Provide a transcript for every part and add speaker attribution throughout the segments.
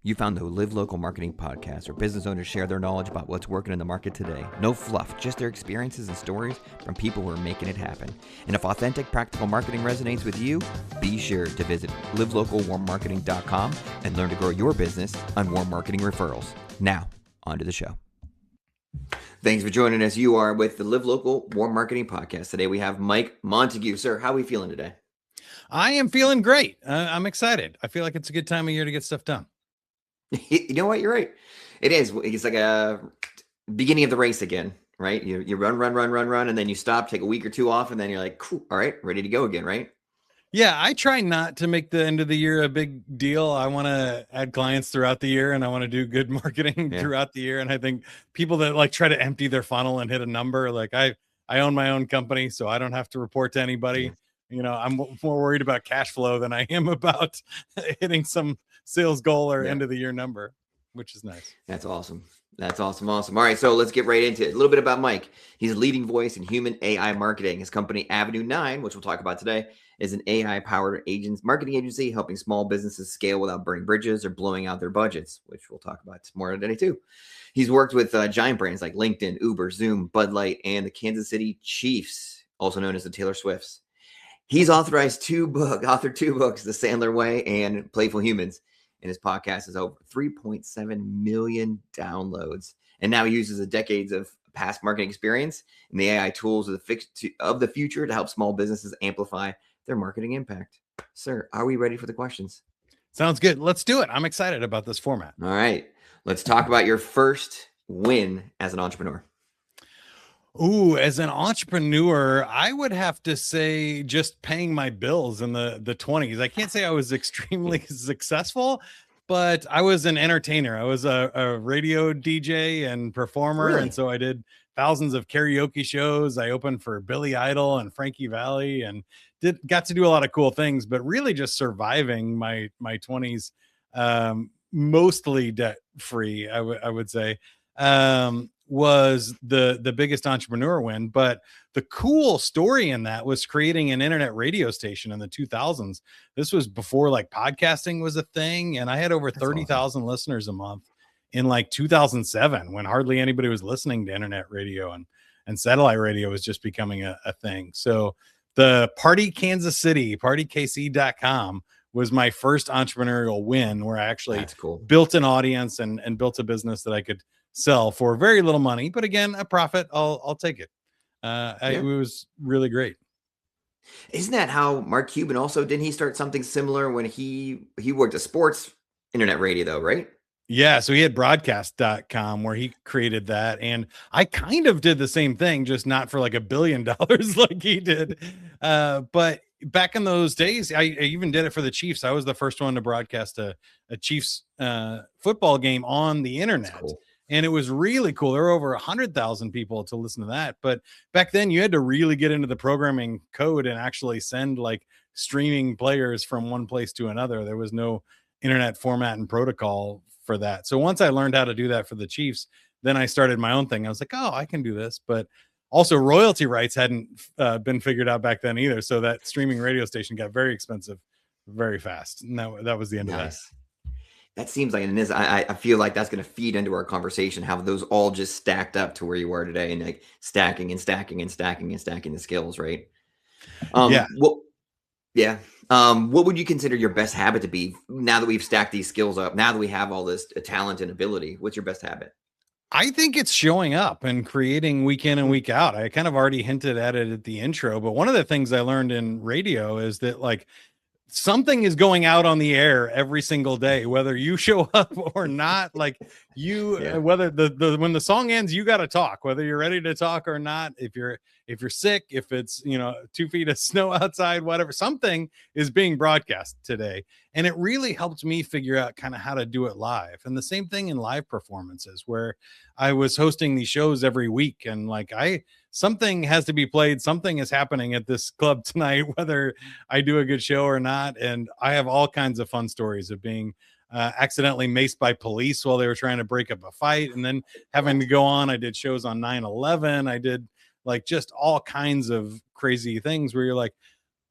Speaker 1: You found the Live Local Marketing Podcast, where business owners share their knowledge about what's working in the market today. No fluff, just their experiences and stories from people who are making it happen. And if authentic, practical marketing resonates with you, be sure to visit livelocalwarmmarketing.com and learn to grow your business on warm marketing referrals. Now, on to the show. Thanks for joining us. You are with the Live Local Warm Marketing Podcast. Today we have Mike Montague. Sir, how are we feeling today?
Speaker 2: I am feeling great. I'm excited. I feel like it's a good time of year to get stuff done.
Speaker 1: You know what? You're right. It is. It's like a beginning of the race again, right? You run, and then you stop, take a week or two off, and then you're like, cool, all right, ready to go again, right?
Speaker 2: Yeah, I try not to make the end of the year a big deal. I want to add clients throughout the year, and I want to do good marketing throughout the year. And I think people that like try to empty their funnel and hit a number, like I own my own company, so I don't have to report to anybody. Yeah. You know, I'm more worried about cash flow than I am about hitting some sales goal or end of the year number, which is nice.
Speaker 1: That's awesome. That's awesome. All right, so let's get right into it. A little bit about Mike. He's a leading voice in human AI marketing. His company, Avenue 9, which we'll talk about today, is an AI-powered marketing agency helping small businesses scale without burning bridges or blowing out their budgets, which we'll talk about more today too. He's worked with giant brands like LinkedIn, Uber, Zoom, Bud Light, and the Kansas City Chiefs, also known as the Taylor Swifts. He's authored two books, The Sandler Way and Playful Humans. And his podcast has over 3.7 million downloads. And now he uses the decades of past marketing experience and the AI tools of the future to help small businesses amplify their marketing impact. Sir, are we ready for the questions?
Speaker 2: Sounds good. Let's do it. I'm excited about this format.
Speaker 1: All right. Let's talk about your first win as an entrepreneur.
Speaker 2: Ooh, as an entrepreneur, I would have to say just paying my bills in the 20s. I can't say I was extremely successful, but I was an entertainer. I was a radio DJ and performer. Really? And so I did thousands of karaoke shows. I opened for Billy Idol and Frankie Valli and got to do a lot of cool things, but really just surviving my 20s, mostly debt free, I would say. Was the biggest entrepreneur win. But the cool story in that was creating an internet radio station in the 2000s. This was before like podcasting was a thing. And I had over 30,000 listeners a month in like 2007, when hardly anybody was listening to internet radio and satellite radio was just becoming a thing. So the partykc.com was my first entrepreneurial win, where I actually built an audience and built a business that I could sell for very little money, but again, a profit. I'll take it. It was really great.
Speaker 1: Isn't that how Mark Cuban also, didn't he start something similar when he worked a sports internet radio though, right?
Speaker 2: Yeah, so he had broadcast.com where he created that, and I kind of did the same thing, just not for like $1 billion like he did. But back in those days, I even did it for the Chiefs. I was the first one to broadcast a Chiefs football game on the internet. And it was really cool. There were over 100,000 people to listen to that. But back then you had to really get into the programming code and actually send like streaming players from one place to another. There was no internet format and protocol for that. So once I learned how to do that for the Chiefs, then I started my own thing. I was like, oh, I can do this. But also royalty rights hadn't been figured out back then either. So that streaming radio station got very expensive very fast. And that was the end of that.
Speaker 1: That seems like it is. I feel like that's going to feed into our conversation, how those all just stacked up to where you are today, and like stacking the skills, right? What would you consider your best habit to be now that we've stacked these skills up, now that we have all this talent and ability? What's your best habit?
Speaker 2: I think it's showing up and creating week in and week out. I kind of already hinted at it at the intro, but one of the things I learned in radio is that like something is going out on the air every single day, whether you show up or not. Like whether when the song ends, you got to talk, whether you're ready to talk or not. If you're sick, if it's 2 feet of snow outside, whatever, something is being broadcast today. And it really helped me figure out kind of how to do it live. And the same thing in live performances, where I was hosting these shows every week, and like something has to be played. Something is happening at this club tonight, whether I do a good show or not. And I have all kinds of fun stories of being accidentally maced by police while they were trying to break up a fight, and then having to go on. I did shows on 9/11. I did like just all kinds of crazy things where you're like,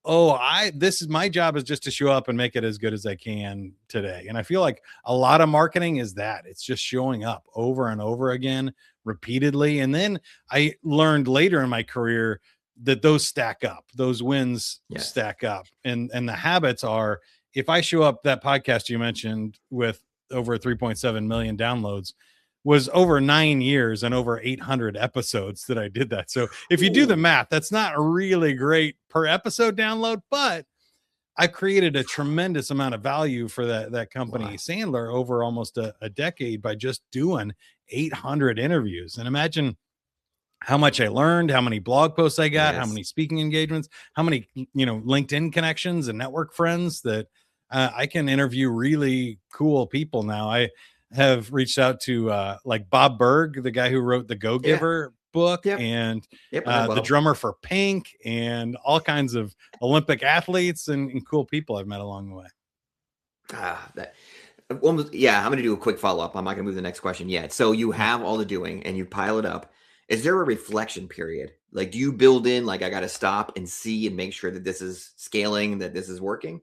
Speaker 2: Oh, this is my job, is just to show up and make it as good as I can today. And I feel like a lot of marketing is that it's just showing up over and over again, repeatedly. And then I learned later in my career that those stack up, those wins
Speaker 1: Yes.
Speaker 2: stack up. And the habits are, if I show up, that podcast you mentioned with over 3.7 million downloads was over 9 years and over 800 episodes that I did that. So if you do the math, that's not really great per episode download, but I created a tremendous amount of value for that company,
Speaker 1: Wow.
Speaker 2: Sandler, over almost a decade by just doing 800 interviews. And imagine how much I learned, how many blog posts I got, how
Speaker 1: Yes.
Speaker 2: many speaking engagements, how many, LinkedIn connections and network friends that I can interview really cool people now. I have reached out to like Bob Berg, the guy who wrote the Go Giver book,
Speaker 1: Yep.
Speaker 2: and
Speaker 1: Yep. I know
Speaker 2: the
Speaker 1: Bob.
Speaker 2: drummer for Pink, and all kinds of Olympic athletes and cool people I've met along the way.
Speaker 1: That almost, yeah. I'm going to do a quick follow up. I'm not going to move to the next question yet. So you have all the doing and you pile it up. Is there a reflection period? Like, do you build in, like, I got to stop and see and make sure that this is scaling, that this is working?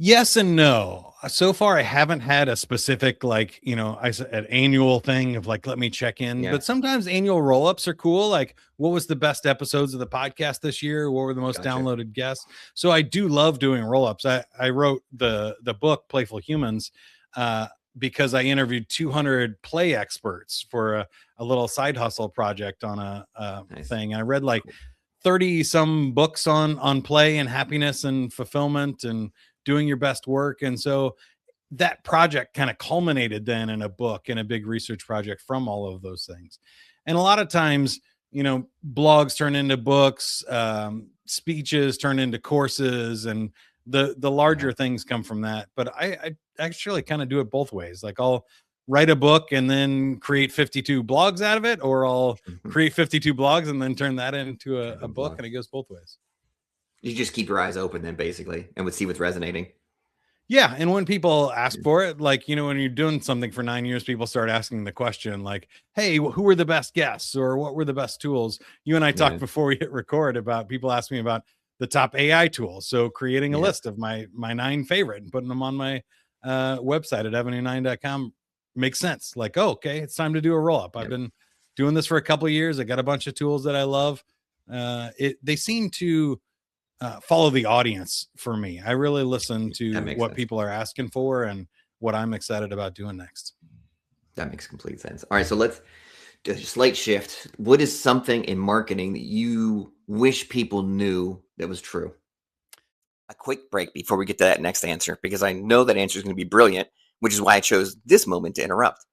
Speaker 2: Yes and no. So far, I haven't had a specific, like, an annual thing of like, let me check in.
Speaker 1: Yeah.
Speaker 2: But sometimes annual roll ups are cool. Like, what was the best episodes of the podcast this year? What were the most
Speaker 1: Gotcha.
Speaker 2: downloaded guests? So I do love doing roll ups. I wrote the book Playful Humans because I interviewed 200 play experts for a little side hustle project on a
Speaker 1: Nice.
Speaker 2: thing. And I read like
Speaker 1: Cool.
Speaker 2: 30 some books on play and happiness and fulfillment and doing your best work. And so that project kind of culminated then in a book and a big research project from all of those things. And a lot of times, blogs turn into books, speeches turn into courses, and the larger things come from that. But I actually kind of do it both ways. Like, I'll write a book and then create 52 blogs out of it, or I'll create 52 blogs and then turn that into a book, and it goes both ways.
Speaker 1: You just keep your eyes open then, basically, and would see what's resonating.
Speaker 2: Yeah. And when people ask for it, like, when you're doing something for 9 years, people start asking the question like, hey, who were the best guests, or what were the best tools? You and I talked before we hit record about people asking me about the top AI tools. So creating a list of my 9 favorite and putting them on my website at avenue9.com makes sense. Like, oh, okay, it's time to do a roll up. I've been doing this for a couple of years. I got a bunch of tools that I love. They seem to follow the audience for me. I really listen to what people are asking for and what I'm excited about doing next.
Speaker 1: That makes complete sense. All right, so let's do a slight shift. What is something in marketing that you wish people knew that was true? A quick break before we get to that next answer, because I know that answer is going to be brilliant, which is why I chose this moment to interrupt.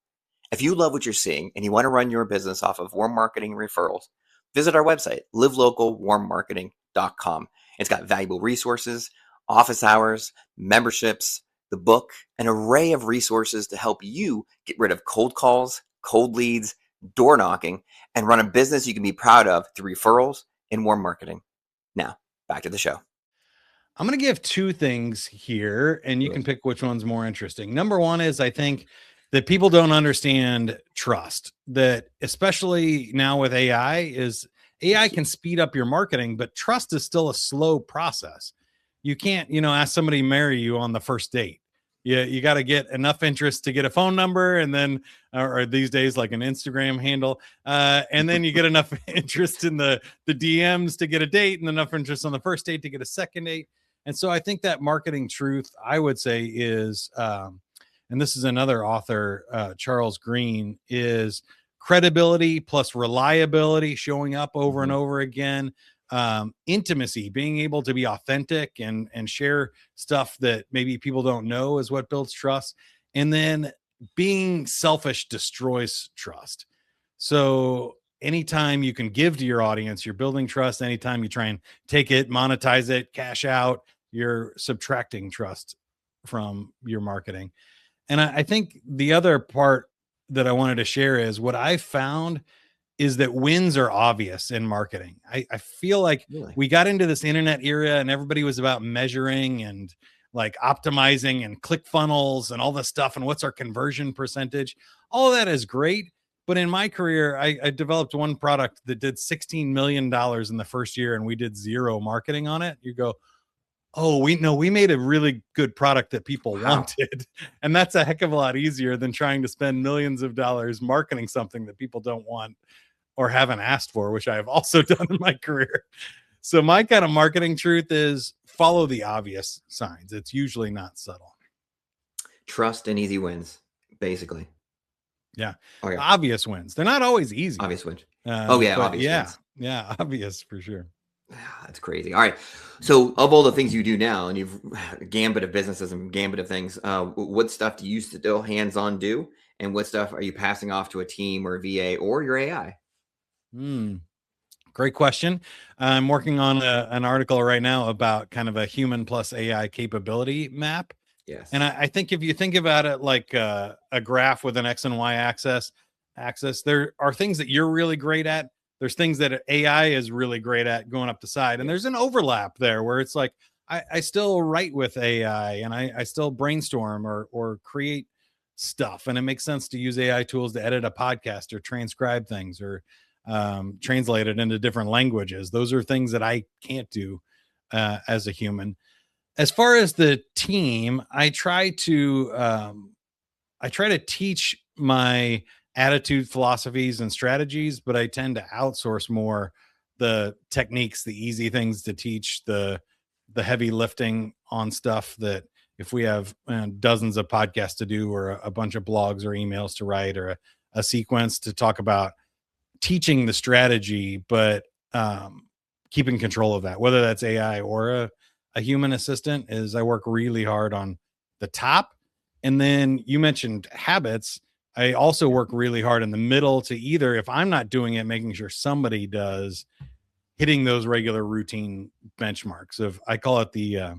Speaker 1: If you love what you're seeing and you want to run your business off of warm marketing referrals, visit our website, livelocalwarmmarketing.com. It's got valuable resources, office hours, memberships, the book, an array of resources to help you get rid of cold calls, cold leads, door knocking, and run a business you can be proud of through referrals and warm marketing. Now, back to the show.
Speaker 2: I'm going to give 2 things here, and you can pick which one's more interesting. Number one is, I think that people don't understand trust, that especially now with AI can speed up your marketing, but trust is still a slow process. You can't, ask somebody to marry you on the first date. You got to get enough interest to get a phone number, and then, or these days, like an Instagram handle. And then you get enough interest in the DMs to get a date, and enough interest on the first date to get a second date. And so I think that marketing truth, I would say, is, and this is another author, Charles Green, is credibility plus reliability, showing up over and over again, intimacy, being able to be authentic and share stuff that maybe people don't know is what builds trust. And then being selfish destroys trust. So anytime you can give to your audience, you're building trust. Anytime you try and take it, monetize it, cash out, you're subtracting trust from your marketing. And I think the other part that I wanted to share is what I found is that wins are obvious in marketing. I feel like we got into this internet era and everybody was about measuring and like optimizing and click funnels and all this stuff. And what's our conversion percentage? All of that is great. But in my career, I developed one product that did $16 million in the first year, and we did zero marketing on it. You go, oh, we made a really good product that people wanted. And that's a heck of a lot easier than trying to spend millions of dollars marketing something that people don't want or haven't asked for, which I have also done in my career. So my kind of marketing truth is follow the obvious signs. It's usually not subtle.
Speaker 1: Trust and easy wins, basically.
Speaker 2: Yeah.
Speaker 1: Okay.
Speaker 2: Obvious wins. They're not always easy.
Speaker 1: Obvious wins. Obvious wins.
Speaker 2: Yeah, obvious for sure.
Speaker 1: That's crazy. All right. So of all the things you do now, and you've gambit of businesses and gambit of things, what stuff do you still hands-on do? And what stuff are you passing off to a team or a VA or your AI?
Speaker 2: Great question. I'm working on an article right now about kind of a human plus AI capability map.
Speaker 1: Yes.
Speaker 2: And I think if you think about it like a graph with an X and Y axis, there are things that you're really great at. There's things that AI is really great at going up the side. And there's an overlap there where it's like, I still write with AI and I still brainstorm or create stuff. And it makes sense to use AI tools to edit a podcast or transcribe things or translate it into different languages. Those are things that I can't do as a human. As far as the team, I try to teach my attitude, philosophies, and strategies, but I tend to outsource more the techniques, the easy things to teach, the heavy lifting on stuff that if we have dozens of podcasts to do or a bunch of blogs or emails to write or a sequence to talk about teaching the strategy, but keeping control of that, whether that's AI or a human assistant, is I work really hard on the top. And then you mentioned habits. I also work really hard in the middle to either, if I'm not doing it, making sure somebody does, hitting those regular routine benchmarks of, I call it the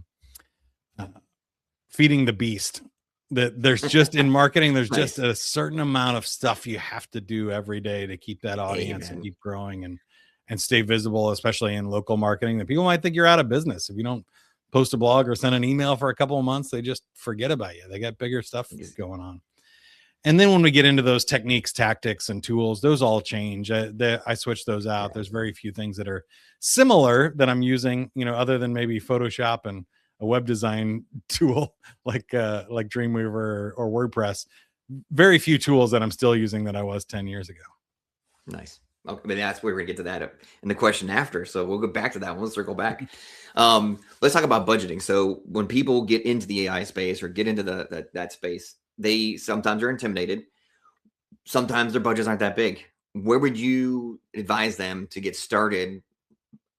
Speaker 2: feeding the beast. That there's just in marketing, there's
Speaker 1: Nice.
Speaker 2: just a certain amount of stuff you have to do every day to keep that audience and keep growing and stay visible, especially in local marketing, that people might think you're out of business if you don't post a blog or send an email for a couple of months. They just forget about you. They got bigger stuff going on. And then when we get into those techniques, tactics, and tools, those all change. I switch those out. There's very few things that are similar that I'm using, other than maybe Photoshop and a web design tool like Dreamweaver or WordPress. Very few tools that I'm still using that I was 10 years ago.
Speaker 1: Nice. Okay, but that's where we're gonna get to that in the question after. So we'll go back to that one. Let's circle back. Let's talk about budgeting. So when people get into the AI space or get into that space, they sometimes are intimidated. Sometimes their budgets aren't that big. Where would you advise them to get started?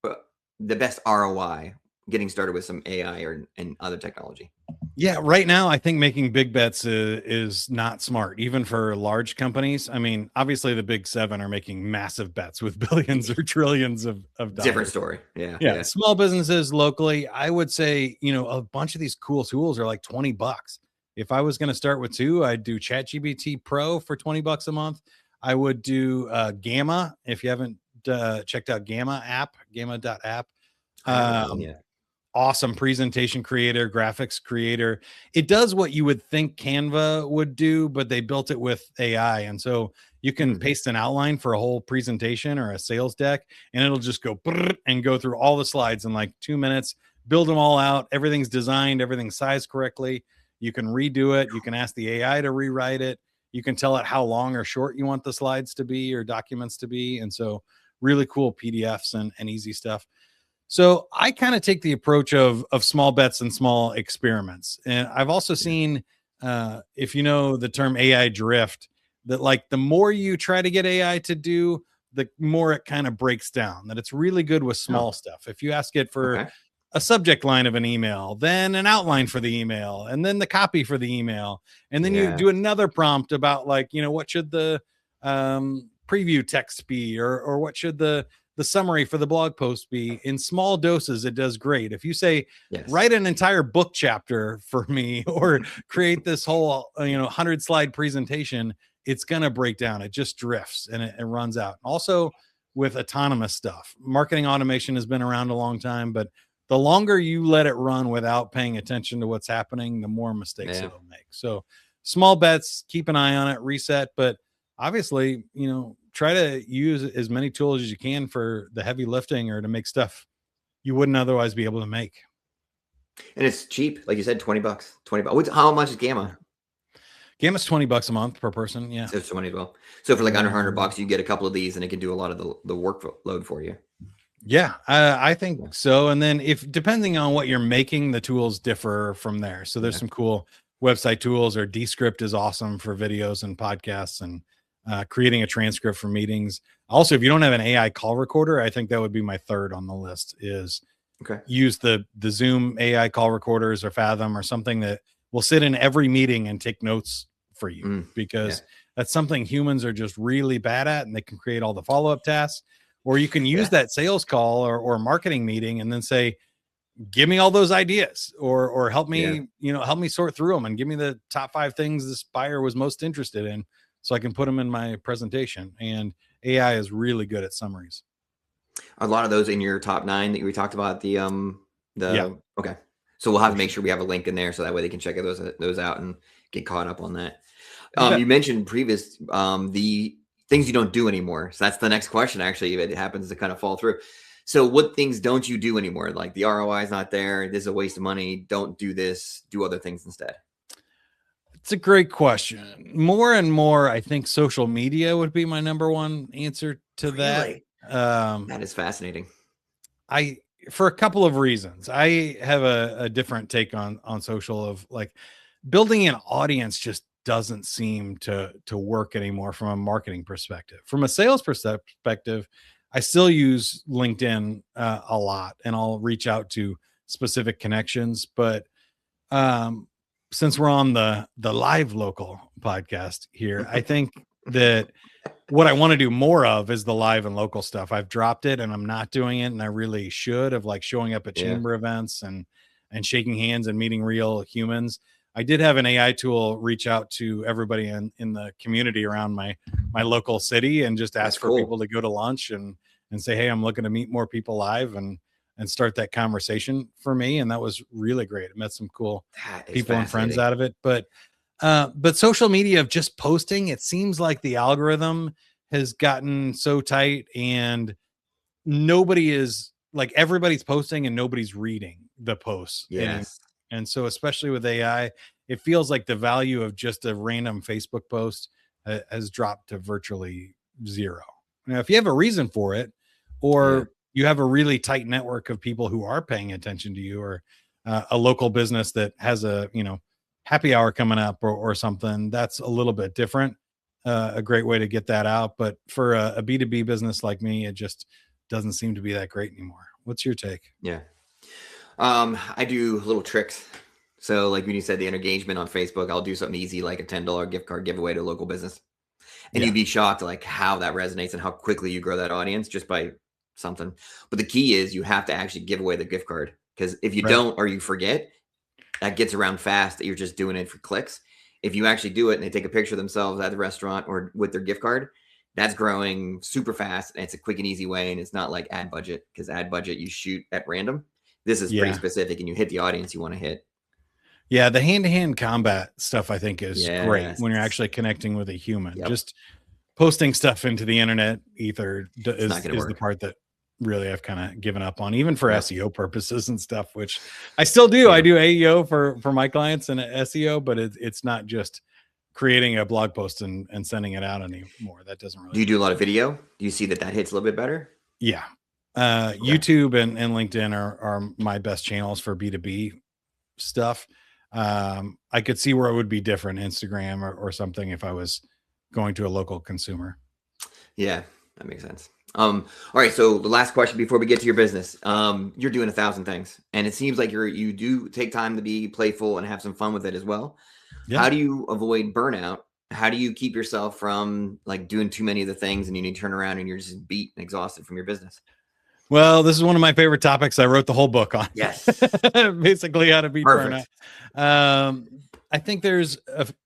Speaker 1: The best ROI getting started with some AI and other technology?
Speaker 2: Yeah, right now I think making big bets is not smart, even for large companies. I mean, obviously the big seven are making massive bets with billions or trillions of dollars.
Speaker 1: Different story.
Speaker 2: Yeah. Small businesses locally, I would say, a bunch of these cool tools are like $20. If I was going to start with two, I'd do ChatGPT Pro for $20 a month. I would do Gamma. If you haven't checked out gamma.app. Awesome presentation creator, graphics creator. It does what you would think Canva would do, but they built it with AI. And so you can paste an outline for a whole presentation or a sales deck, and it'll just go and go through all the slides in like 2 minutes, build them all out. Everything's designed, everything's sized correctly. You can redo it. You can ask the AI to rewrite it. You can tell it how long or short you want the slides to be or documents to be. And so really cool PDFs and easy stuff. So I kind of take the approach of small bets and small experiments. And I've also seen, if you know the term AI drift, that like the more you try to get AI to do, the more it kind of breaks down, that it's really good with small stuff. If you ask it for a subject line of an email, then an outline for the email, and then the copy for the email. And then you do another prompt about like, what should the preview text be, or what should the summary for the blog post be. In small doses, it does great. If you say, write an entire book chapter for me or create this whole, 100 slide presentation, it's going to break down. It just drifts and it runs out. Also with autonomous stuff, marketing automation has been around a long time, but the longer you let it run without paying attention to what's happening, the more mistakes it'll make. So small bets, keep an eye on it, reset, but obviously, try to use as many tools as you can for the heavy lifting or to make stuff you wouldn't otherwise be able to make.
Speaker 1: And it's cheap, like you said, $20. $20. How much is Gamma?
Speaker 2: Gamma's $20 a month per person. Yeah.
Speaker 1: So it's 20 as well. So for like under
Speaker 2: Um,
Speaker 1: $100, you get a couple of these, and it can do a lot of the workload for you.
Speaker 2: Yeah, I think so. And then if depending on what you're making, the tools differ from there. So there's some cool website tools, or Descript is awesome for videos and podcasts and creating a transcript for meetings. Also, if you don't have an AI call recorder, I think that would be my third on the list is use the Zoom AI call recorders or Fathom or something that will sit in every meeting and take notes for you, because that's something humans are just really bad at, and they can create all the follow-up tasks. Or you can use that sales call or marketing meeting and then say, give me all those ideas, or help me, help me sort through them and give me the top 5 things this buyer was most interested in so I can put them in my presentation. And AI is really good at summaries.
Speaker 1: A lot of those in your top 9 that we talked about, okay. So we'll have to make sure we have a link in there so that way they can check those out and get caught up on that. You mentioned the things you don't do anymore. So that's the next question, actually, if it happens to kind of fall through. So what things don't you do anymore? Like the ROI is not there. This is a waste of money. Don't do this. Do other things instead.
Speaker 2: It's a great question. More and more, I think social media would be my number one answer to that.
Speaker 1: That is fascinating.
Speaker 2: For a couple of reasons. I have a different take on social, of like building an audience just doesn't seem to work anymore from a marketing perspective. From a sales perspective, I still use LinkedIn a lot, and I'll reach out to specific connections. But since we're on the live local podcast here, I think that what I want to do more of is the live and local stuff. I've dropped it and I'm not doing it, and I really should, of like showing up at chamber events and shaking hands and meeting real humans. I did have an AI tool reach out to everybody in the community around my local city and just ask for people to go to lunch and say, hey, I'm looking to meet more people live and start that conversation for me. And that was really great. I met some cool people and friends out of it. But social media, of just posting, it seems like the algorithm has gotten so tight, and nobody is like, everybody's posting and nobody's reading the posts. And so, especially with AI, it feels like the value of just a random Facebook post has dropped to virtually zero. Now, if you have a reason for it, or you have a really tight network of people who are paying attention to you, or a local business that has a, happy hour coming up or something, that's a little bit different. A great way to get that out. But for a B2B business like me, it just doesn't seem to be that great anymore. What's your take?
Speaker 1: I do little tricks. So like when you said the engagement on Facebook, I'll do something easy like a $10 gift card giveaway to a local business. And you'd be shocked like how that resonates and how quickly you grow that audience just by something. But the key is you have to actually give away the gift card, because if you don't, or you forget, that gets around fast that you're just doing it for clicks. If you actually do it and they take a picture of themselves at the restaurant or with their gift card, that's growing super fast. And it's a quick and easy way. And it's not like ad budget, because ad budget you shoot at random. This is pretty specific, and you hit the audience you want to hit.
Speaker 2: Yeah, the hand-to-hand combat stuff I think is great when you're actually connecting with a human. Just posting stuff into the internet ether is the part that really I've kind of given up on, even for SEO purposes and stuff, which I still do. I do AEO for my clients and SEO, but it's not just creating a blog post and sending it out anymore. That doesn't really.
Speaker 1: Do you do a lot of video? Do you see that hits a little bit better?
Speaker 2: Yeah. YouTube and LinkedIn are my best channels for B2B stuff. I could see where it would be different, Instagram or something, if I was going to a local consumer.
Speaker 1: Yeah, that makes sense. All right. So the last question before we get to your business, you're doing 1,000 things, and it seems like you do take time to be playful and have some fun with it as well. Yeah. How do you avoid burnout? How do you keep yourself from like doing too many of the things and you need to turn around and you're just beat and exhausted from your business?
Speaker 2: Well, this is one of my favorite topics. I wrote the whole book on.
Speaker 1: Yes.
Speaker 2: Basically how to beat burnout. I think there's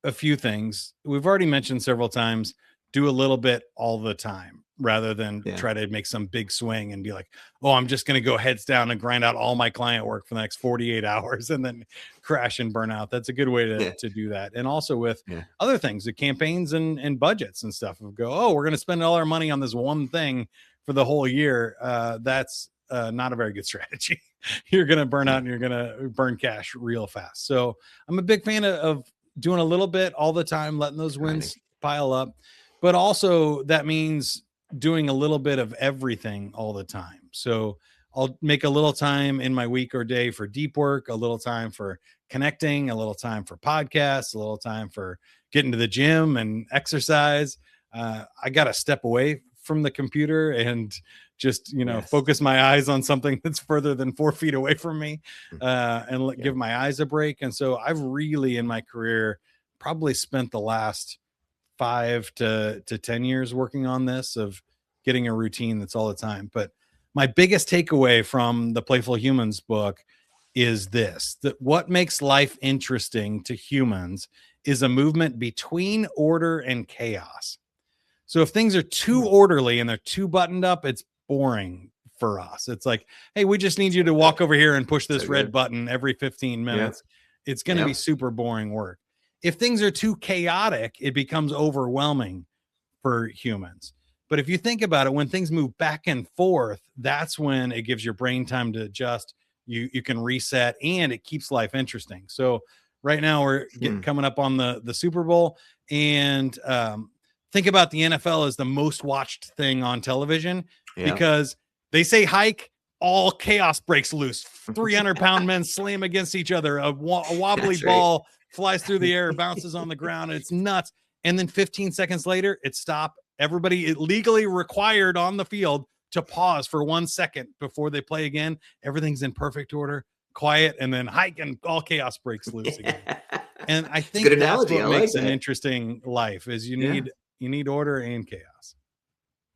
Speaker 2: a few things we've already mentioned several times. Do a little bit all the time. rather than
Speaker 1: Yeah.
Speaker 2: try to make some big swing and be like, oh, I'm just going to go heads down and grind out all my client work for the next 48 hours and then crash and burn out. That's a good way
Speaker 1: Yeah.
Speaker 2: to do that. And also with
Speaker 1: Yeah.
Speaker 2: other things, the campaigns and budgets and stuff, of go, oh, we're going to spend all our money on this one thing for the whole year. That's not a very good strategy. You're going to burn out and you're going to burn cash real fast. So I'm a big fan of doing a little bit all the time, letting those wins pile up. But also that means doing a little bit of everything all the time. So I'll make a little time in my week or day for deep work, a little time for connecting, a little time for podcasts, a little time for getting to the gym and exercise. I got to step away from the computer and just, focus my eyes on something that's further than 4 feet away from me, and give my eyes a break. And so I've really in my career probably spent the last 5 to 10 years working on this, of getting a routine that's all the time. But my biggest takeaway from the Playful Humans book is this: that what makes life interesting to humans is a movement between order and chaos. So if things are too orderly and they're too buttoned up, it's boring for us. It's like, hey, we just need you to walk over here and push this red button every 15 minutes. It's going to be super boring work. If things are too chaotic, it becomes overwhelming for humans. But if you think about it, when things move back and forth, that's when it gives your brain time to adjust. You can reset, and it keeps life interesting. So right now we're coming up on the Super Bowl, and think about the NFL as the most watched thing on television, because they say hike, all chaos breaks loose. 300-pound men slam against each other. A wobbly ball flies through the air, bounces on the ground. It's nuts. And then 15 seconds later, it stopped. Everybody legally required on the field to pause for 1 second before they play again. Everything's in perfect order, quiet, and then hike, and all chaos breaks loose again. And I think that's what makes an interesting life, is you need order and chaos.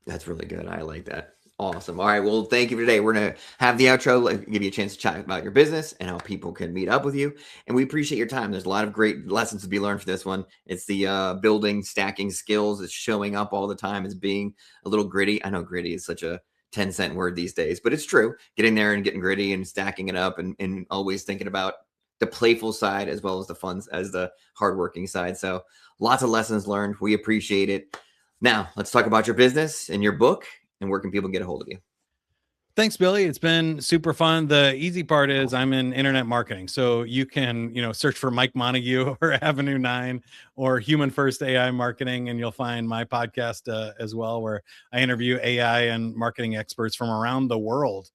Speaker 1: That's really good. I like that. Awesome. All right. Well, thank you for today. We're going to have the outro, give you a chance to chat about your business and how people can meet up with you. And we appreciate your time. There's a lot of great lessons to be learned for this one. It's the building, stacking skills. It's showing up all the time. It's being a little gritty. I know gritty is such a 10-cent word these days, but it's true. Getting there and getting gritty and stacking it up, and always thinking about the playful side as well as the fun, as the hardworking side. So lots of lessons learned. We appreciate it. Now let's talk about your business and your book, and where can people get a hold of you?
Speaker 2: Thanks, Billy. It's been super fun. The easy part is I'm in internet marketing. So you can, search for Mike Montague or Avenue 9 or Human First AI Marketing, and you'll find my podcast as well, where I interview AI and marketing experts from around the world,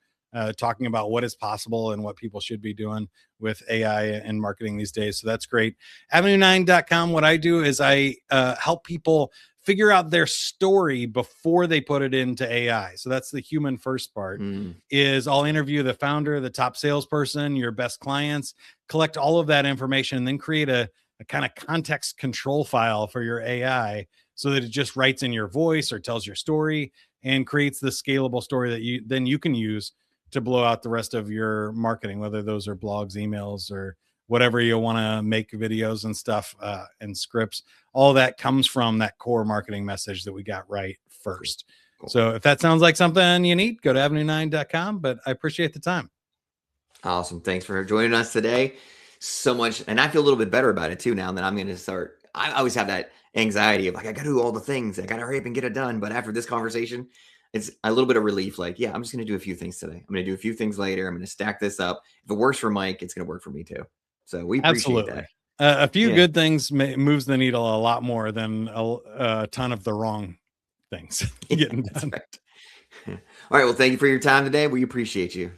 Speaker 2: talking about what is possible and what people should be doing with AI and marketing these days. So that's great. Avenue9.com. What I do is I help people figure out their story before they put it into AI. So that's the human first part. Is I'll interview the founder, the top salesperson, your best clients, collect all of that information, and then create a kind of context control file for your AI, so that it just writes in your voice or tells your story and creates the scalable story that you can use to blow out the rest of your marketing, whether those are blogs, emails, or whatever you want to make videos and stuff, and scripts. All that comes from that core marketing message that we got right first. Cool. So if that sounds like something you need, go to avenue9.com. But I appreciate the time.
Speaker 1: Awesome. Thanks for joining us today. So much. And I feel a little bit better about it too, now that I'm going to start. I always have that anxiety of like, I got to do all the things. I got to hurry up and get it done. But after this conversation, it's a little bit of relief. Like, yeah, I'm just going to do a few things today. I'm going to do a few things later. I'm going to stack this up. If it works for Mike, it's going to work for me too. So we appreciate that.
Speaker 2: A few good things moves the needle a lot more than a ton of the wrong things getting done.
Speaker 1: Right. All right. Well, thank you for your time today. We appreciate you.